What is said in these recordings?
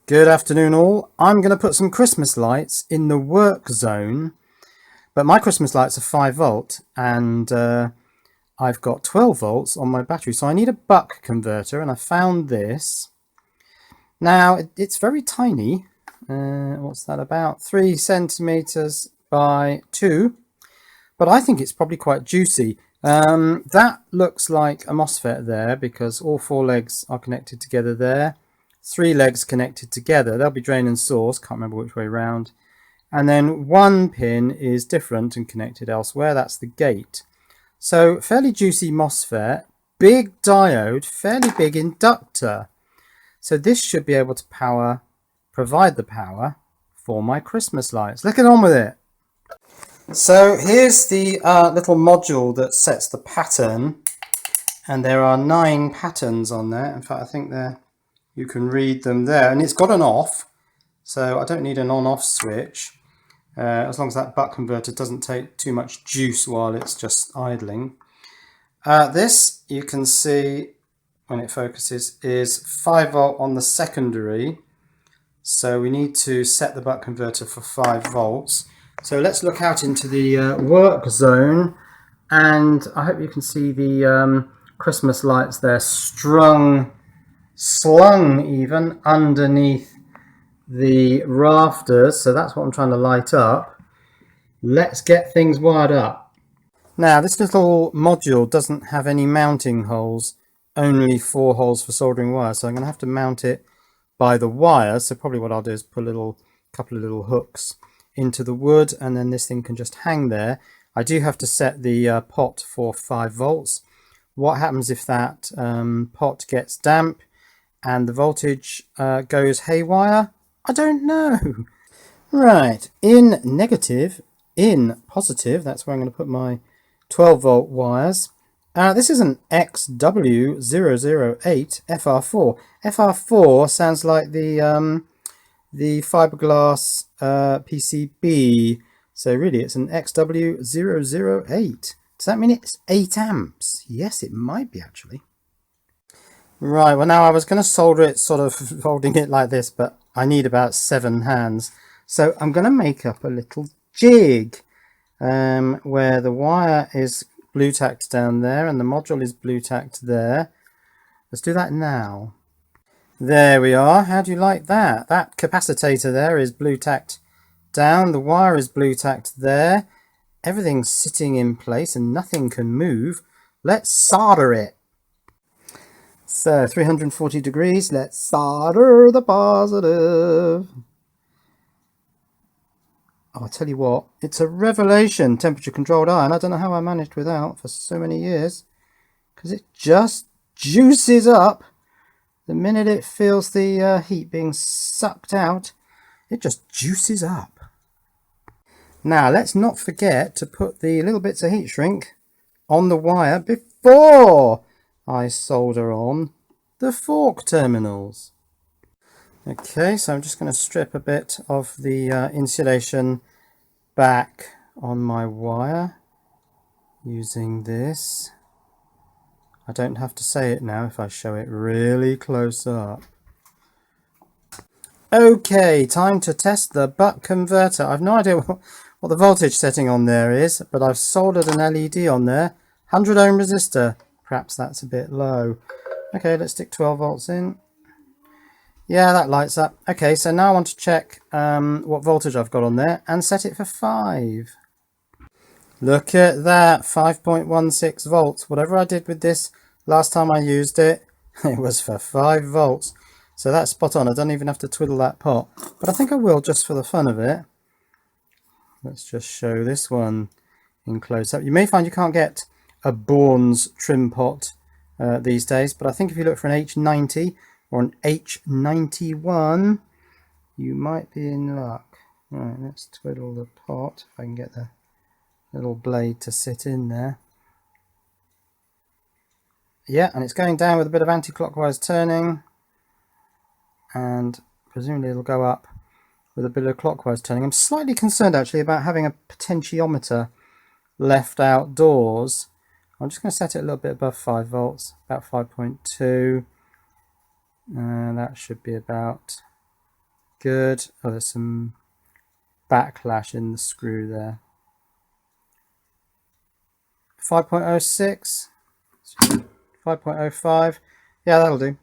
Good afternoon all. I'm going to put some Christmas lights in the work zone, but my Christmas lights are 5 volt and I've got 12 volts on my battery, so I need a buck converter, and I found this. Now it's very tiny. What's that, about 3 centimeters by 2, but I think it's probably quite juicy. That looks like a MOSFET there because all 4 legs are connected together there. 3 legs connected together. They'll be drain and source, can't remember which way round. And then 1 pin is different and connected elsewhere, that's the gate. So fairly juicy MOSFET, big diode, fairly big inductor. So this should be able to provide the power for my Christmas lights. Let's get on with it. So here's the little module that sets the pattern, and there are 9 patterns on there. In fact, I think you can read them there, and it's got an off, so I don't need an on-off switch, as long as that buck converter doesn't take too much juice while it's just idling. This, you can see when it focuses, is 5 volt on the secondary, so we need to set the buck converter for 5 volts. So let's look out into the work zone, and I hope you can see the Christmas lights there slung even underneath the rafters. So that's what I'm trying to light up. Let's get things wired up. Now this little module doesn't have any mounting holes, only 4 holes for soldering wire, so I'm going to have to mount it by the wire. So probably what I'll do is put a couple of little hooks into the wood, and then this thing can just hang there. I do have to set the pot for 5 volts. What happens if that pot gets damp and the voltage goes haywire? I don't know. Right, in negative, in positive, that's where I'm going to put my 12 volt wires. This is an XW008 FR4. FR4 sounds like the fiberglass PCB, so really it's an XW008. Does that mean it's 8 amps? Yes, it might be actually. Right, well now I was going to solder it sort of holding it like this, but I need about 7 hands. So I'm going to make up a little jig where the wire is blue tacked down there and the module is blue tacked there. Let's do that now. There we are. How do you like that? That capacitor there is blue tacked down, the wire is blue tacked there. Everything's sitting in place and nothing can move. Let's solder it. So 340 degrees, let's solder the positive. Oh, I'll tell you what, it's a revelation, temperature controlled iron. I don't know how I managed without for so many years, because it just juices up. The minute it feels the heat being sucked out, it just juices up. Now let's not forget to put the little bits of heat shrink on the wire before I solder on the fork terminals. Okay, so I'm just going to strip a bit of the insulation back on my wire using this. I don't have to say it now if I show it really close up. Okay, time to test the buck converter. I've no idea what the voltage setting on there is, but I've soldered an LED on there. 100 ohm resistor. Perhaps that's a bit low. Okay, let's stick 12 volts in. Yeah, that lights up. Okay, so now I want to check what voltage I've got on there and set it for 5. Look at that, 5.16 volts. Whatever I did with this last time I used it, it was for 5 volts. So that's spot on. I don't even have to twiddle that pot. But I think I will just for the fun of it. Let's just show this one in close up. You may find you can't get a Bourne's trim pot these days, but I think if you look for an H90 or an H91, you might be in luck. Right, let's twiddle the pot if I can get the little blade to sit in there. Yeah, and it's going down with a bit of anti-clockwise turning, and presumably it'll go up with a bit of clockwise turning. I'm slightly concerned actually about having a potentiometer left outdoors. I'm just going to set it a little bit above 5 volts, about 5.2, and that should be about Good. Oh, there's some backlash in the screw there. 5.06, 5.05. Yeah, that'll do.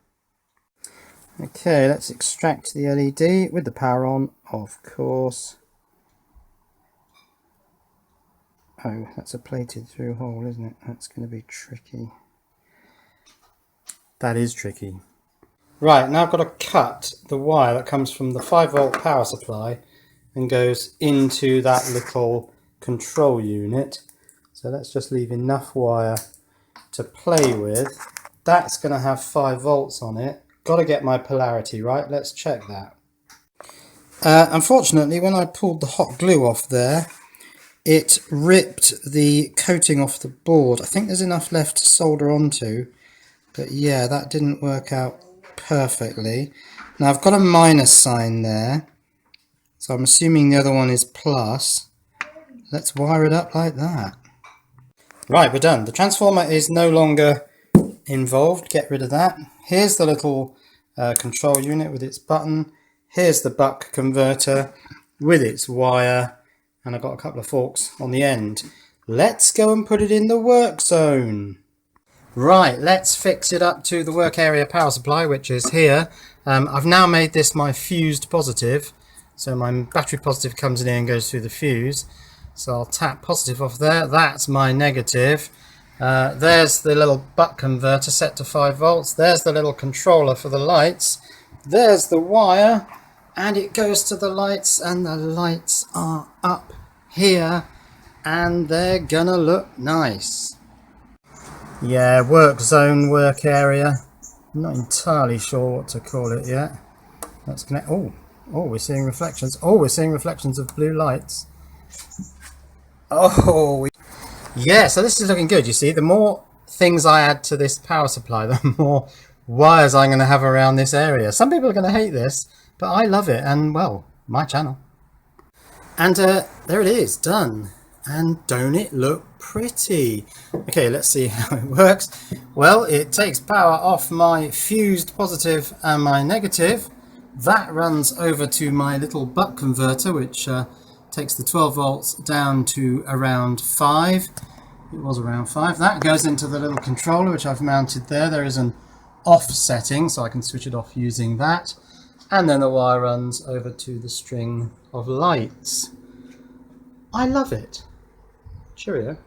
Okay, let's extract the LED with the power on, of course. Oh, that's a plated through hole, isn't it? That's going to be tricky. That is tricky. Right, now I've got to cut the wire that comes from the 5-volt power supply and goes into that little control unit. So let's just leave enough wire to play with. That's going to have 5 volts on it. Got to get my polarity right. Let's check that. Unfortunately, when I pulled the hot glue off there, it ripped the coating off the board. I think there's enough left to solder onto, but yeah, that didn't work out perfectly. Now I've got a minus sign there, so I'm assuming the other one is plus. Let's wire it up like that. Right, we're done. The transformer is no longer involved. Get rid of that. Here's the little control unit with its button. Here's the buck converter with its wire, and I've got a couple of forks on the end. Let's go and put it in the work zone. Right, let's fix it up to the work area power supply, which is here. I've now made this my fused positive, so my battery positive comes in here and goes through the fuse. So I'll tap positive off there. That's my negative. There's the little buck converter set to 5 volts. There's the little controller for the lights. There's the wire, and it goes to the lights, and the lights are up here, and they're gonna look nice. Yeah, work zone, work area. I'm not entirely sure what to call it yet. Let's connect. Oh, we're seeing reflections. Oh, we're seeing reflections of blue lights. Oh, yeah, so this is looking good. You see, the more things I add to this power supply, the more wires I'm going to have around this area. Some people are going to hate this, but I love it, and well, my channel. And there it is, done. And don't it look pretty? Okay, let's see how it works. Well, it takes power off my fused positive and my negative. That runs over to my little buck converter, which takes the 12 volts down to around 5. It was around 5. That goes into the little controller, which I've mounted there. There is an off setting, so I can switch it off using that. And then the wire runs over to the string of lights. I love it. Cheerio.